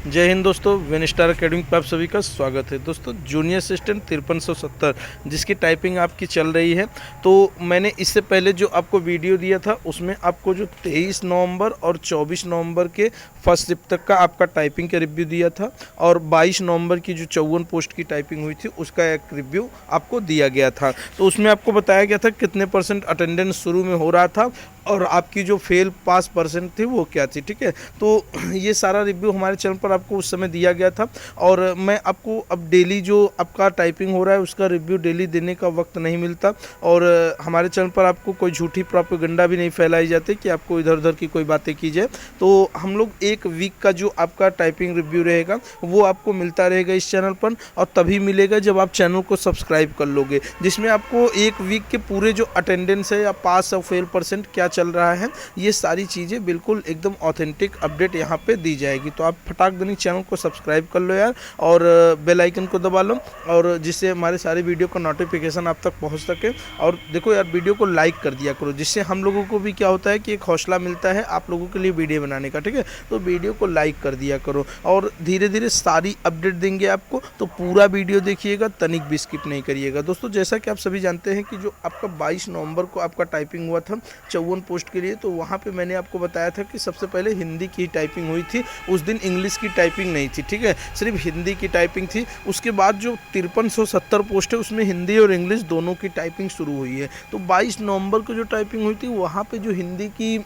जय हिंद दोस्तों, विनस्टार अकेडमी पर आप सभी का स्वागत है। दोस्तों जूनियर असिस्टेंट 5370 जिसकी टाइपिंग आपकी चल रही है, तो मैंने इससे पहले जो आपको वीडियो दिया था उसमें आपको जो 23 नवंबर और 24 नवंबर के फर्स्ट शिफ्ट तक का आपका टाइपिंग का रिव्यू दिया था और 22 नवंबर की जो 54 पोस्ट की टाइपिंग हुई थी उसका एक रिव्यू आपको दिया गया था। तो उसमें आपको बताया गया था कितने % अटेंडेंस शुरू में हो रहा था और आपकी जो फेल पास % थी वो क्या थी। ठीक है, तो ये सारा रिव्यू हमारे चैनल पर आपको उस समय दिया गया था और मैं आपको अब डेली जो आपका टाइपिंग हो रहा है उसका रिव्यू डेली देने का वक्त नहीं मिलता और हमारे चैनल पर आपको कोई झूठी प्रोपेगेंडा भी नहीं फैलाई जाती कि आपको इधर उधर की कोई बातें की जाए। तो हम लोग एक वीक का जो आपका टाइपिंग रिव्यू रहेगा वो आपको मिलता रहेगा इस चैनल पर, और तभी मिलेगा जब आप चैनल को सब्सक्राइब कर लोगे, जिसमें आपको एक वीक के पूरे जो अटेंडेंस है या पास और फेल % क्या चल रहा है ये सारी चीज़ें बिल्कुल एकदम ऑथेंटिक अपडेट यहाँ पे दी जाएगी। तो आप फटाक देनी चैनल को सब्सक्राइब कर लो यार और बेल आइकन को दबा लो, और जिससे हमारे सारे वीडियो का नोटिफिकेशन आप तक पहुँच सके। और देखो यार, वीडियो को लाइक कर दिया करो, जिससे हम लोगों को भी क्या होता है कि एक हौसला मिलता है आप लोगों के लिए वीडियो बनाने का। ठीक है, तो वीडियो को लाइक कर दिया करो और धीरे धीरे सारी अपडेट देंगे आपको, तो पूरा वीडियो देखिएगा, तनिक भी स्किप नहीं करिएगा। दोस्तों जैसा कि आप सभी जानते हैं कि जो आपका 22 नवंबर को आपका टाइपिंग हुआ था 54 पोस्ट के लिए, तो वहाँ पे मैंने आपको बताया था कि सबसे पहले हिंदी की टाइपिंग हुई थी। उस दिन इंग्लिश की टाइपिंग नहीं थी, ठीक है, सिर्फ हिंदी की टाइपिंग थी। उसके बाद जो 5370 पोस्ट है उसमें हिंदी और इंग्लिश दोनों की टाइपिंग शुरू हुई है। तो 22 नवंबर को जो टाइपिंग हुई थी वहाँ पे जो हिंदी की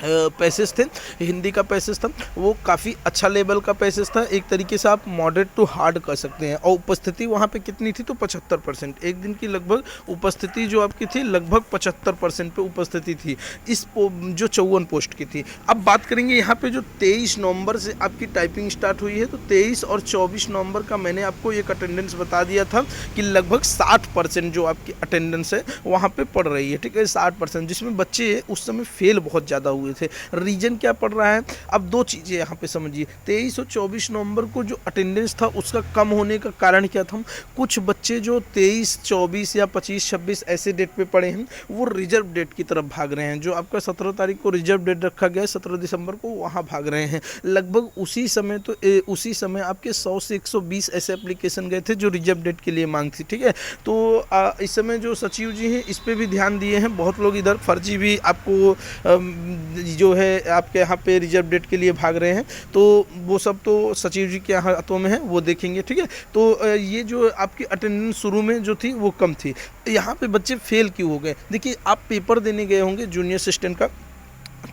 पैसेज थे, हिंदी का पैसेज था वो काफ़ी अच्छा लेवल का पैसेज था, एक तरीके से आप मॉडरेट टू हार्ड कर सकते हैं। और उपस्थिति वहाँ पे कितनी थी तो 75%, एक दिन की लगभग उपस्थिति जो आपकी थी लगभग 75% पे उपस्थिति थी इस जो 54 पोस्ट की थी। अब बात करेंगे यहाँ पे जो 23 नवंबर से आपकी टाइपिंग स्टार्ट हुई है, तो 23 और 24 नवंबर का मैंने आपको एक अटेंडेंस बता दिया था कि लगभग 60% जो आपकी अटेंडेंस है वहाँ पर पड़ रही है। ठीक है, 60%, जिसमें बच्चे उस समय फेल बहुत ज़्यादा हुए थे। रीजन क्या पड़ रहा है, अब दो चीज़ें यहाँ पे समझिए। 23 और 24 नवंबर को जो अटेंडेंस था उसका कम होने का कारण क्या था, कुछ बच्चे जो 23, 24 या 25, 26 ऐसे डेट पे पड़े हैं वो रिजर्व डेट की तरफ भाग रहे हैं। जो आपका 17 तारीख को रिजर्व डेट रखा गया है 17 दिसंबर को, वहाँ भाग रहे हैं। लगभग उसी समय आपके 100 से 120 ऐसे एप्लीकेशन गए थे जो रिजर्व डेट के लिए मांग थी। ठीक है, तो इस समय जो सचिव जी हैं इस पर भी ध्यान दिए हैं। बहुत लोग इधर फर्जी भी आपको जो है आपके यहाँ पे रिजर्व डेट के लिए भाग रहे हैं, तो वो सब तो सचिव जी के हाथों में है, वो देखेंगे। ठीक है, तो ये जो आपकी अटेंडेंस शुरू में जो थी वो कम थी। यहाँ पे बच्चे फेल क्यों हो गए, देखिए आप पेपर देने गए होंगे जूनियर असिस्टेंट का,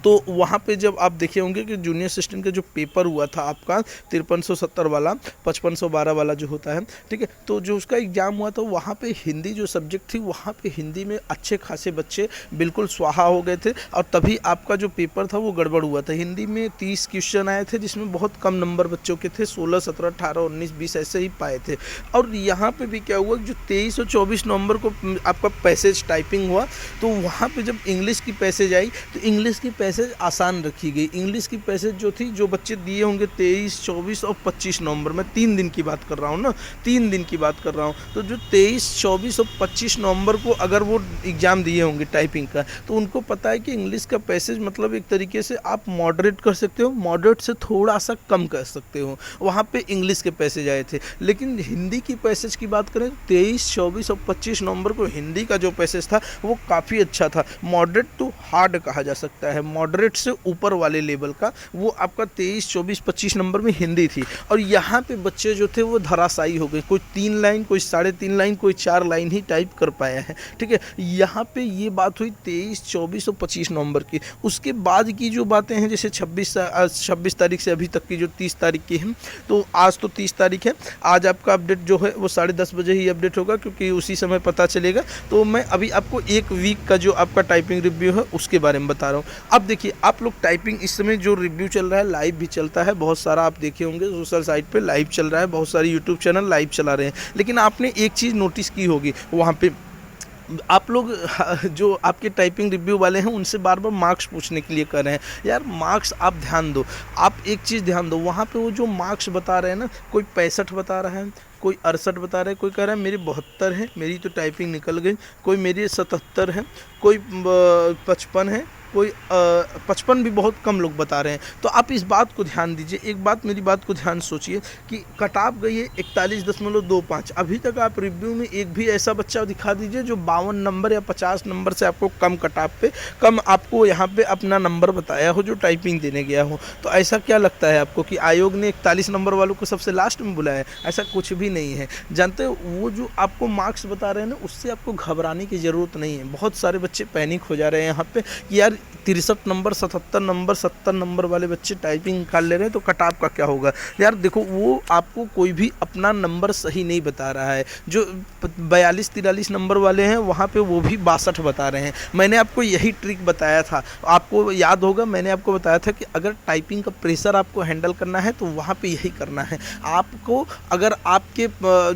तो वहाँ पे जब आप देखे होंगे कि जूनियर असिस्टेंट का जो पेपर हुआ था आपका 5370 वाला 5512 वाला जो होता है, ठीक है, तो जो उसका एग्ज़ाम हुआ था वहाँ पे हिंदी जो सब्जेक्ट थी वहाँ पे हिंदी में अच्छे खासे बच्चे बिल्कुल स्वाहा हो गए थे और तभी आपका जो पेपर था वो गड़बड़ हुआ था। हिंदी में 30 क्वेश्चन आए थे जिसमें बहुत कम नंबर बच्चों के थे, 16, 17, 18, 19, 20 ऐसे ही पाए थे। और यहाँ पर भी क्या हुआ, जो 23 और 24 नवंबर को आपका पैसेज टाइपिंग हुआ, तो वहाँ पर जब इंग्लिश की पैसेज आई तो इंग्लिश की पैसेज आसान रखी गई। इंग्लिश की पैसेज जो थी, जो बच्चे दिए होंगे 23, 24 और 25 नवंबर, मैं 3 दिन की बात कर रहा हूँ ना, 3 दिन की बात कर रहा हूँ, तो जो 23, 24 और 25 नवंबर को अगर वो एग्ज़ाम दिए होंगे टाइपिंग का, तो उनको पता है कि इंग्लिश का पैसेज मतलब एक तरीके से आप मॉडरेट कर सकते हो, मॉडरेट से थोड़ा सा कम कर सकते हो, वहाँ पे इंग्लिश के पैसेज आए थे। लेकिन हिंदी की पैसेज की बात करें, 23, 24 और 25 नवंबर को हिंदी का जो पैसेज था वो काफ़ी अच्छा था, मॉडरेट टू हार्ड कहा जा सकता है, मॉडरेट से ऊपर वाले लेवल का वो आपका 23, 24, 25 नंबर में हिंदी थी। और यहाँ पे बच्चे जो थे वो धराशायी हो गए, कोई 3 लाइन, कोई 3.5 लाइन, कोई 4 लाइन ही टाइप कर पाया है। ठीक है, यहाँ पे ये बात हुई 23, 24 और 25 नवंबर की। उसके बाद की जो बातें हैं, जैसे 26 तारीख से अभी तक की जो 30 तारीख की है, तो आज तो 30 तारीख है, आज आपका अपडेट जो है वो 10:30 बजे ही अपडेट होगा, क्योंकि उसी समय पता चलेगा। तो मैं अभी आपको एक वीक का जो आपका टाइपिंग रिव्यू है उसके बारे में बता रहा हूँ। अब देखिए, आप लोग टाइपिंग इस समय जो रिव्यू चल रहा है लाइव भी चलता है, बहुत सारा आप देखे होंगे सोशल साइट पे लाइव चल रहा है, बहुत सारे यूट्यूब चैनल लाइव चला रहे हैं। लेकिन आपने एक चीज़ नोटिस की होगी, वहाँ पे आप लोग जो आपके टाइपिंग रिव्यू वाले हैं उनसे बार बार मार्क्स पूछने के लिए कर रहे हैं। यार मार्क्स आप ध्यान दो, आप एक चीज़ ध्यान दो, वहाँ पे वो जो मार्क्स बता रहे हैं ना, कोई 65 बता रहा है, कोई 68 बता रहा है, कोई कह रहा है मेरी 72 है, मेरी तो टाइपिंग निकल गई, कोई मेरी 77 है, कोई 55 है, कोई 55 भी बहुत कम लोग बता रहे हैं। तो आप इस बात को ध्यान दीजिए, एक बात मेरी बात को ध्यान सोचिए कि कट ऑफ गई है 41.25। अभी तक आप रिव्यू में एक भी ऐसा बच्चा दिखा दीजिए जो 52 नंबर या 50 नंबर से आपको कम कट ऑफ पे, कम आपको यहाँ पे अपना नंबर बताया हो जो टाइपिंग देने गया हो। तो ऐसा क्या लगता है आपको कि आयोग ने 41 नंबर वालों को सबसे लास्ट में बुलाया है? ऐसा कुछ भी नहीं है। जानते हो, वो जो आपको मार्क्स बता रहे हैं ना, उससे आपको घबराने की ज़रूरत नहीं है। बहुत सारे बच्चे पैनिक हो जा रहे हैं यहाँ पे कि यार 63 नंबर, 77 नंबर, 70 नंबर वाले बच्चे टाइपिंग निकाल ले रहे हैं तो कट ऑफ का क्या होगा। यार देखो, वो आपको कोई भी अपना नंबर सही नहीं बता रहा है। जो 42-43 नंबर वाले हैं वहाँ पे वो भी 62 बता रहे हैं। मैंने आपको यही ट्रिक बताया था, आपको याद होगा, मैंने आपको बताया था कि अगर टाइपिंग का प्रेशर आपको हैंडल करना है तो वहाँ पे यही करना है आपको। अगर आपके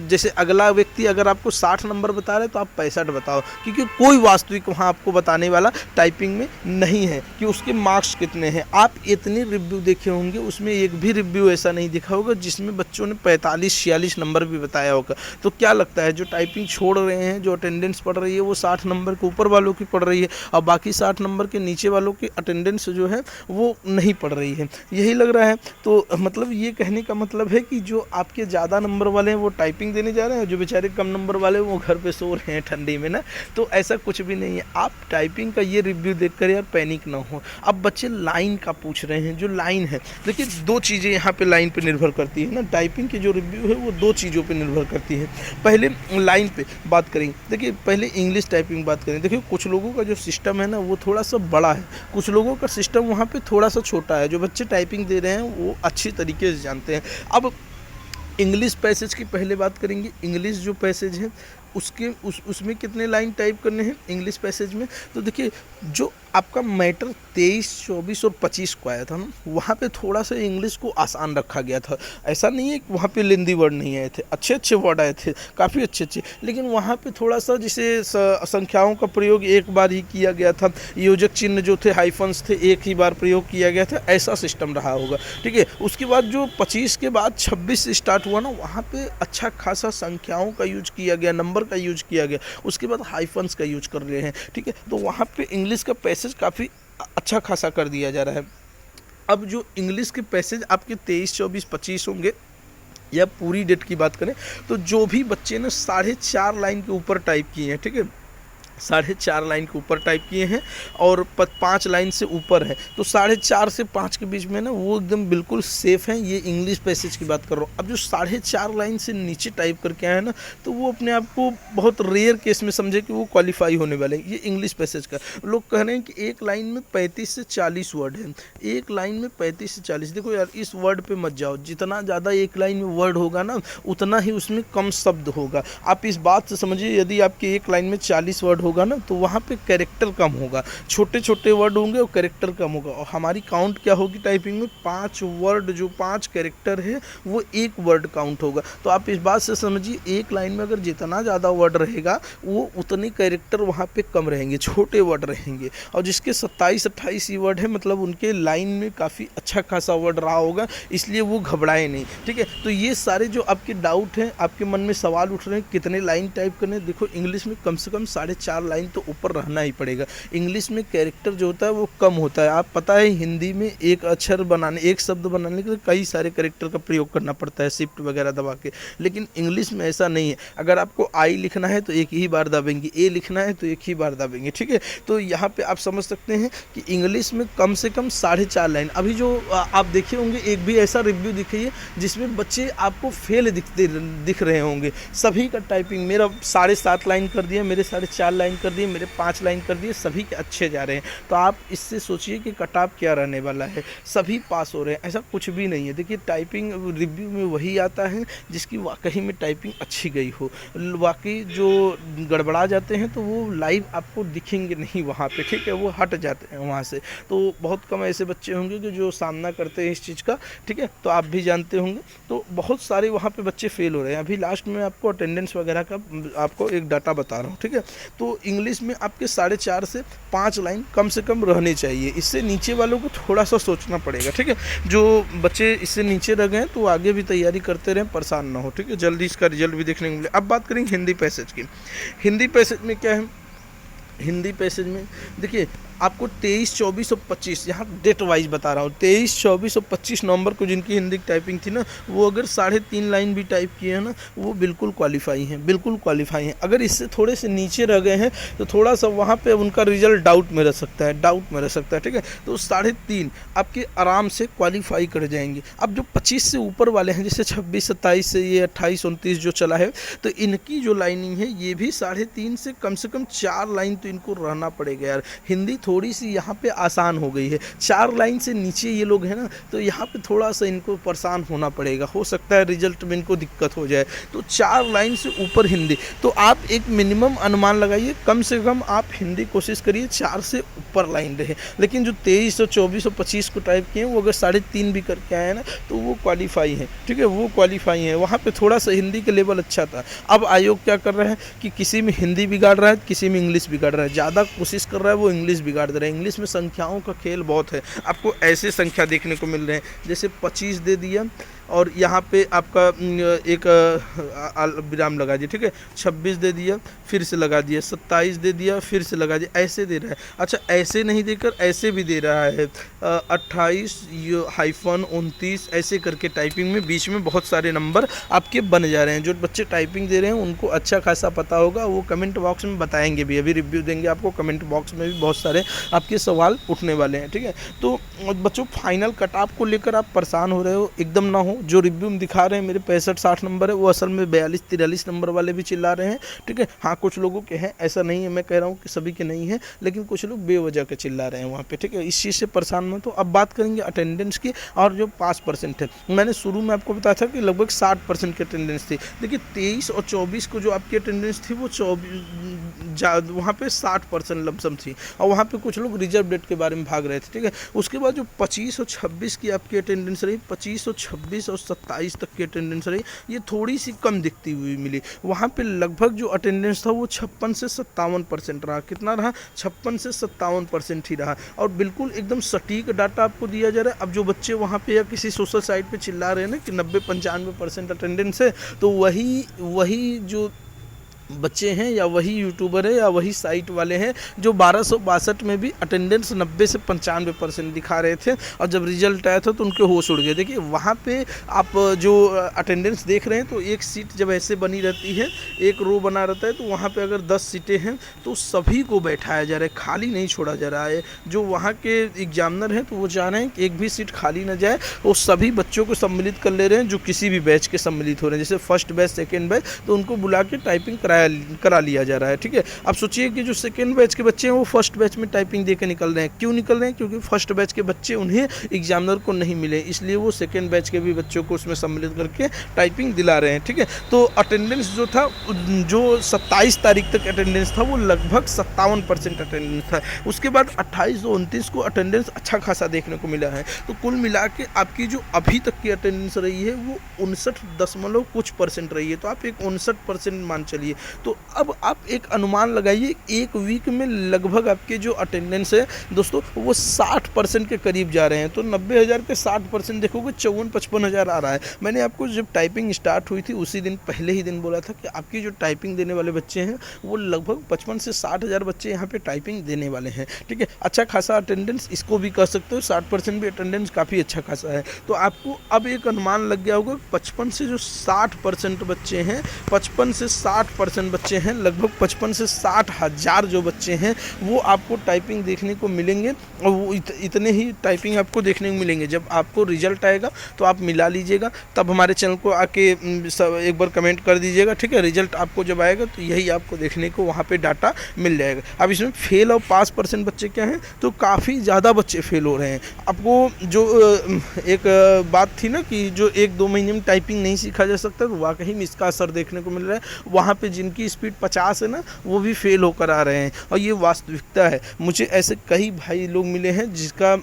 जैसे अगला व्यक्ति अगर आपको 60 नंबर बता रहे हैं तो आप 65 बताओ, क्योंकि कोई वास्तविक वहाँ आपको बताने वाला टाइपिंग में नहीं है कि उसके मार्क्स कितने हैं। आप इतने रिव्यू देखे होंगे, उसमें एक भी रिव्यू ऐसा नहीं दिखा होगा जिसमें बच्चों ने 45-46 नंबर भी बताया होगा। तो क्या लगता है, जो टाइपिंग छोड़ रहे हैं, जो अटेंडेंस पढ़ रही है वो 60 नंबर के ऊपर वालों की पढ़ रही है और बाकी 60 नंबर के नीचे वालों की अटेंडेंस जो है वो नहीं पढ़ रही है, यही लग रहा है। तो मतलब ये कहने का मतलब है कि जो आपके ज़्यादा नंबर वाले हैं वो टाइपिंग देने जा रहे हैं, जो बेचारे कम नंबर वाले वो घर पे सो रहे हैं ठंडी में ना। तो ऐसा कुछ भी नहीं है। आप टाइपिंग का ये रिव्यू देखकर यार पैनिक ना हो। अब बच्चे लाइन का पूछ रहे हैं, जो लाइन है, देखिए 2 चीज़ें यहाँ पे लाइन पे निर्भर करती है ना। टाइपिंग की जो रिव्यू है वो 2 चीज़ों पे निर्भर करती है। पहले लाइन पे बात करें, देखिए पहले इंग्लिश टाइपिंग बात करें। देखिए कुछ लोगों का जो सिस्टम है ना वो थोड़ा सा बड़ा है, कुछ लोगों का सिस्टम वहाँ पे थोड़ा सा छोटा है। जो बच्चे टाइपिंग दे रहे हैं वो अच्छी तरीके से जानते हैं। अब इंग्लिश पैसेज की पहले बात करेंगे। इंग्लिश जो पैसेज है उसमें कितने लाइन टाइप करने हैं इंग्लिश पैसेज में। तो देखिए, जो आपका मैटर 23, 24 और 25 को आया था ना, वहाँ पे थोड़ा सा इंग्लिश को आसान रखा गया था। ऐसा नहीं है कि वहाँ पे लेंदी वर्ड नहीं आए थे, अच्छे अच्छे वर्ड आए थे, काफ़ी अच्छे, लेकिन वहाँ पे थोड़ा सा जैसे संख्याओं का प्रयोग एक बार ही किया गया था, योजक चिन्ह जो थे, हाइफन्स थे, एक ही बार प्रयोग किया गया था, ऐसा सिस्टम रहा होगा। ठीक है, उसके बाद जो 25 के बाद 26 से स्टार्ट हुआ ना, वहाँ पे अच्छा खासा संख्याओं का यूज किया गया, नंबर का यूज किया गया, उसके बाद हाइफन्स का यूज कर रहे हैं। ठीक है, तो वहाँ पे इंग्लिश का पैसेज काफ़ी अच्छा खासा कर दिया जा रहा है। अब जो इंग्लिश के पैसेज आपके 23, 24, 25 होंगे, या पूरी डेट की बात करें तो जो भी बच्चे ने 4.5 लाइन के ऊपर टाइप किए हैं, ठीक है, 4.5 लाइन के ऊपर टाइप किए हैं और 5 लाइन से ऊपर है, तो 4.5 से 5 के बीच में ना वो एकदम बिल्कुल सेफ हैं। ये इंग्लिश पैसेज की बात कर रहा हूँ। अब जो 4.5 लाइन से नीचे टाइप करके आए हैं ना, तो वो अपने आप को बहुत रेयर केस में समझे कि वो क्वालिफाई होने वाले हैं। ये इंग्लिश पैसेज का लोग कह रहे हैं कि एक लाइन में 35 से 40 वर्ड है, एक लाइन में 35 से 40। देखो यार, इस वर्ड पे मत जाओ, जितना ज़्यादा एक लाइन में वर्ड होगा ना उतना ही उसमें कम शब्द होगा। आप इस बात से समझिए, यदि आपके एक लाइन में 40 वर्ड होगा ना तो वहाँ पे कैरेक्टर कम होगा, छोटे छोटे वर्ड होंगे और कैरेक्टर कम होगा। और हमारी काउंट क्या होगी टाइपिंग में, 5 वर्ड, जो 5 कैरेक्टर है वो एक वर्ड काउंट होगा। तो आप इस बात से समझिए, एक लाइन में अगर जितना ज़्यादा वर्ड रहेगा वो उतने कैरेक्टर वहाँ पे कम रहेंगे, छोटे वर्ड रहेंगे। और जिसके 27-28 ही वर्ड है, मतलब उनके लाइन में काफ़ी अच्छा खासा वर्ड रहा होगा, इसलिए वो घबराए नहीं। ठीक है, तो ये सारे जो आपके डाउट हैं, आपके मन में सवाल उठ रहे हैं कितने लाइन टाइप करने, देखो इंग्लिश में कम से कम 4.5 लाइन तो ऊपर रहना ही पड़ेगा। इंग्लिश में कैरेक्टर जो होता है वो कम होता है। आप पता है, हिंदी में एक अक्षर बनाने, एक शब्द बनाने के लिए कई सारे कैरेक्टर का प्रयोग करना पड़ता है, शिफ्ट वगैरह दबा के, लेकिन इंग्लिश में ऐसा नहीं है। अगर आपको आई लिखना है तो एक ही बार दबेंगे, ए लिखना है तो एक ही बार दबेंगे। ठीक है, तो यहाँ पे आप समझ सकते हैं कि इंग्लिश में कम से कम 4.5 लाइन। अभी जो आप देखे होंगे, एक भी ऐसा रिव्यू दिखाइए जिसमें बच्चे आपको फेल दिख रहे होंगे। सभी का टाइपिंग, मेरा 7.5 लाइन कर दिया, मेरे 4.5 लाइन कर दिए, मेरे 5 लाइन कर दिए, सभी के अच्छे जा रहे हैं। तो आप इससे सोचिए कि कट ऑफ क्या रहने वाला है, सभी पास हो रहे हैं, ऐसा कुछ भी नहीं है। देखिए, टाइपिंग रिव्यू में वही आता है जिसकी वाकई में टाइपिंग अच्छी गई हो। वाकई जो गड़बड़ा जाते हैं तो वो लाइव आपको दिखेंगे नहीं वहाँ पे, ठीक है, वो हट जाते हैं वहाँ से। तो बहुत कम ऐसे बच्चे होंगे कि जो सामना करते हैं इस चीज़ का, ठीक है, तो आप भी जानते होंगे। तो बहुत सारे वहाँ पे बच्चे फेल हो रहे हैं। अभी लास्ट में आपको अटेंडेंस वगैरह का आपको एक डाटा बता रहा हूँ, ठीक है। तो इंग्लिश में आपके 4.5 से 5 लाइन कम से कम रहने चाहिए, इससे नीचे वालों को थोड़ा सा सोचना पड़ेगा, ठीक है। जो बच्चे इससे नीचे रह गए तो आगे भी तैयारी करते रहें, परेशान ना हो, ठीक है, जल्दी इसका रिजल्ट भी देखने को मिले। अब बात करेंगे हिंदी पैसेज की। हिंदी पैसेज में क्या है, हिंदी पैसेज में देखिए आपको 23, 24 और 25 यहाँ डेट वाइज बता रहा हूँ। 23, 24 और 25 नवंबर को जिनकी हिंदी की टाइपिंग थी ना, वो अगर 3.5 लाइन भी टाइप किए हैं ना, वो बिल्कुल क्वालिफाई हैं, बिल्कुल क्वालिफाई हैं। अगर इससे थोड़े से नीचे रह गए हैं तो थोड़ा सा वहाँ पे उनका रिजल्ट डाउट में रह सकता है, डाउट में रह सकता है, ठीक है। तो 3.5 आपके आराम से क्वालिफाई कर जाएंगे। अब जो 25 से ऊपर वाले हैं, जैसे 26, 27 से ये 28, 29 जो चला है, तो इनकी जो लाइनिंग है ये भी 3.5 से कम 4 लाइन तो इनको रहना पड़ेगा यार। हिंदी थोड़ी सी यहाँ पे आसान हो गई है, 4 लाइन से नीचे ये लोग हैं ना, तो यहाँ पे थोड़ा सा इनको परेशान होना पड़ेगा, हो सकता है रिजल्ट में इनको दिक्कत हो जाए। तो 4 लाइन से ऊपर हिंदी, तो आप एक मिनिमम अनुमान लगाइए, कम से कम आप हिंदी कोशिश करिए 4 से ऊपर लाइन रहे। लेकिन जो 23 और 24 और 25 को टाइप किए हैं, वो अगर 3.5 भी करके आए ना, तो वो क्वालिफाई है, ठीक है, वो क्वालिफाई है। वहाँ पे थोड़ा सा हिंदी का लेवल अच्छा था। अब आयोग क्या कर रहा है कि किसी में हिंदी बिगाड़ रहा है, किसी में इंग्लिश बिगाड़ रहा है। ज़्यादा कोशिश कर रहा है वो इंग्लिश बिगाड़ दे रहा है। इंग्लिश में संख्याओं का खेल बहुत है, आपको ऐसे संख्या देखने को मिल रहे हैं, जैसे 25 दे दिया और यहाँ पे आपका एक विराम लगा दिया, ठीक है, 26 दे दिया फिर से लगा दिया, 27 दे दिया फिर से लगा दिया, ऐसे दे रहा है। अच्छा, ऐसे नहीं देकर ऐसे भी दे रहा है, 28 -29 ऐसे करके टाइपिंग में बीच में बहुत सारे नंबर आपके बन जा रहे हैं। जो बच्चे टाइपिंग दे रहे हैं उनको अच्छा खासा पता होगा, वो कमेंट बॉक्स में बताएंगे भी, अभी रिव्यू देंगे आपको, कमेंट बॉक्स में भी बहुत सारे आपके सवाल उठने वाले हैं, ठीक है। तो बच्चों, फाइनल कट ऑफ को लेकर आप परेशान हो रहे हो, एकदम ना हो। जो रिव्यू में दिखा रहे हैं मेरे 65-60 नंबर है, वो असल में 42-43 नंबर वाले भी चिल्ला रहे हैं, ठीक है। हाँ, कुछ लोगों के हैं, ऐसा नहीं है, मैं कह रहा हूँ कि सभी के नहीं है, लेकिन कुछ लोग बेवजह के चिल्ला रहे हैं वहाँ पे, ठीक है। इस चीज़ से परेशान मत हो। अब बात करेंगे अटेंडेंस की, और जो 5% है, मैंने शुरू में आपको बताया था कि लगभग 60% की अटेंडेंस थी। देखिए 23 और 24 को जो आपकी अटेंडेंस थी, वो वहाँ पे 60% लमसम थी, और वहाँ पे कुछ लोग रिजर्व डेट के बारे में भाग रहे थे, ठीक है। उसके बाद जो 25 और 26 की आपकी अटेंडेंस रही, 25 और 26 और 27 तक की अटेंडेंस रही, ये थोड़ी सी कम दिखती हुई मिली। वहाँ पे लगभग जो अटेंडेंस था वो 56 से 57% रहा। कितना रहा? 56 से 57% ही रहा, और बिल्कुल एकदम सटीक डाटा आपको दिया जा रहा है। अब जो बच्चे वहाँ पे या किसी सोशल साइट पे चिल्ला रहे हैं ना कि 90-95% अटेंडेंस है, तो वही जो बच्चे हैं या वही यूट्यूबर है या वही साइट वाले हैं जो 1262 में भी अटेंडेंस 90 से 95% दिखा रहे थे, और जब रिजल्ट आया था तो उनके होश उड़ गए। देखिए वहाँ पे आप जो अटेंडेंस देख रहे हैं, तो एक सीट जब ऐसे बनी रहती है, एक रो बना रहता है, तो वहाँ पे अगर 10 सीटें हैं तो सभी को बैठाया जा रहा है, खाली नहीं छोड़ा जा रहा है। जो वहाँ के एग्जामिनर हैं तो वो चाह रहे हैं कि एक भी सीट खाली ना जाए, वो सभी बच्चों को सम्मिलित कर ले रहे हैं जो किसी भी बैच के सम्मिलित हो रहे हैं। जैसे फर्स्ट बैच, सेकेंड बैच, तो उनको बुला के टाइपिंग करा लिया जा रहा है, ठीक है। अब सोचिए कि जो सेकेंड बैच के बच्चे हैं वो फर्स्ट बैच में टाइपिंग दे के निकल रहे हैं। क्यों निकल रहे हैं? क्योंकि फर्स्ट बैच के बच्चे उन्हें एग्जामिनर को नहीं मिले, इसलिए वो सेकेंड बैच के भी बच्चों को उसमें सम्मिलित करके टाइपिंग दिला रहे हैं, ठीक है। तो अटेंडेंस जो था, जो 27 तारीख तक अटेंडेंस था, वो लगभग 57% अटेंडेंस था। उसके बाद 28 और 29 को अटेंडेंस अच्छा खासा देखने को मिला है। तो कुल मिला के आपकी जो अभी तक की अटेंडेंस रही है वो 59% रही है। तो आप एक 59% मान चलिए। तो अब आप एक अनुमान लगाइए, एक वीक में लगभग आपके जो अटेंडेंस है दोस्तों, वो 60% के करीब जा रहे हैं। तो 90,000 के 60% देखोगे 54-55 हज़ार आ रहा है। मैंने आपको जब टाइपिंग स्टार्ट हुई थी उसी दिन, पहले ही दिन बोला था कि आपकी जो टाइपिंग देने वाले बच्चे हैं वो लगभग 55 से 60 हज़ार बच्चे यहाँ पे टाइपिंग देने वाले हैं, ठीक है। अच्छा खासा अटेंडेंस इसको भी कह सकते हो, 60% भी अटेंडेंस काफ़ी अच्छा खासा है। तो आपको अब एक अनुमान लग गया होगा, 55 से जो 60% बच्चे हैं, 55 से 60% बच्चे हैं, लगभग 55 से 60 हज़ार जो बच्चे हैं वो आपको टाइपिंग देखने को मिलेंगे। और वो इतने ही टाइपिंग आपको देखने को मिलेंगे। जब आपको रिजल्ट आएगा तो आप मिला लीजिएगा, तब हमारे चैनल को आके एक बार कमेंट कर दीजिएगा, ठीक है। रिजल्ट आपको जब आएगा तो यही आपको देखने को वहाँ पे डाटा मिल जाएगा। अब इसमें फेल और पास % बच्चे क्या हैं, तो काफ़ी ज़्यादा बच्चे फेल हो रहे हैं। आपको जो एक बात थी ना कि जो 1-2 महीने में टाइपिंग नहीं सीखा जा सकता, तो वाकई में इसका असर देखने को मिल रहा है। वहाँ पे जिनकी स्पीड 50 है ना, वो भी फेल होकर आ रहे हैं, और ये वास्तविकता है। मुझे ऐसे कई भाई लोग मिले हैं जिसका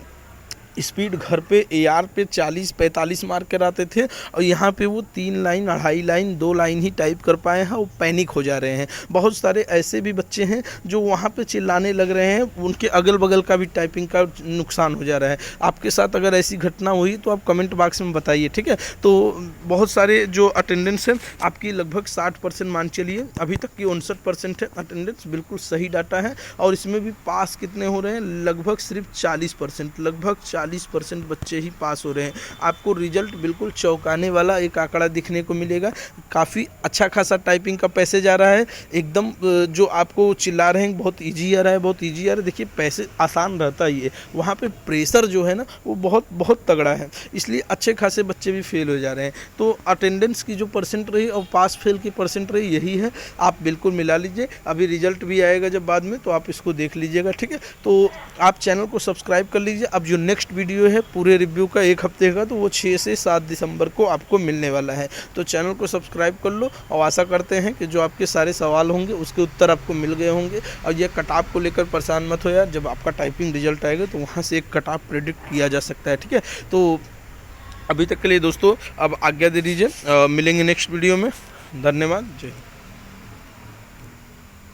स्पीड घर पे AR पे 40-45 मार्क कराते थे और यहाँ पे वो 3 लाइन, 2.5 लाइन, 2 लाइन ही टाइप कर पाए हैं, वो पैनिक हो जा रहे हैं। बहुत सारे ऐसे भी बच्चे हैं जो वहाँ पे चिल्लाने लग रहे हैं, उनके अगल बगल का भी टाइपिंग का नुकसान हो जा रहा है। आपके साथ अगर ऐसी घटना हुई तो आप कमेंट बॉक्स में बताइए, ठीक है। तो बहुत सारे जो अटेंडेंस है आपकी लगभग 60% मान चलिए, अभी तक की 59% है अटेंडेंस, बिल्कुल सही डाटा है। और इसमें भी पास कितने हो रहे हैं, लगभग सिर्फ 40%, लगभग 40% बच्चे ही पास हो रहे हैं। आपको रिजल्ट बिल्कुल चौंकाने वाला एक आंकड़ा दिखने को मिलेगा। काफ़ी अच्छा खासा टाइपिंग का पैसेज आ रहा है, एकदम जो आपको चिल्ला रहे हैं बहुत ईजी आ रहा है, बहुत ईजी आ रहा है। देखिए पैसे आसान रहता ही है, वहाँ पे प्रेशर जो है ना वो बहुत बहुत तगड़ा है, इसलिए अच्छे खासे बच्चे भी फेल हो जा रहे हैं। तो अटेंडेंस की जो परसेंट रही और पास फेल की परसेंट रही यही है, आप बिल्कुल मिला लीजिए। अभी रिजल्ट भी आएगा जब बाद में, तो आप इसको देख लीजिएगा, ठीक है। तो आप चैनल को सब्सक्राइब कर लीजिए। अब जो नेक्स्ट वीडियो है पूरे रिव्यू का 1 हफ्ते का, तो वो 6 से 7 दिसंबर को आपको मिलने वाला है। तो चैनल को सब्सक्राइब कर लो और आशा करते हैं कि जो आपके सारे सवाल होंगे उसके उत्तर आपको मिल गए होंगे। और ये कट ऑफ को लेकर परेशान मत हो यार, जब आपका टाइपिंग रिजल्ट आएगा तो वहाँ से एक कट ऑफ प्रेडिक्ट किया जा सकता है, ठीक है। तो अभी तक के लिए दोस्तों अब आज्ञा दे दीजिए, मिलेंगे नेक्स्ट वीडियो में। धन्यवाद, जय हिंद।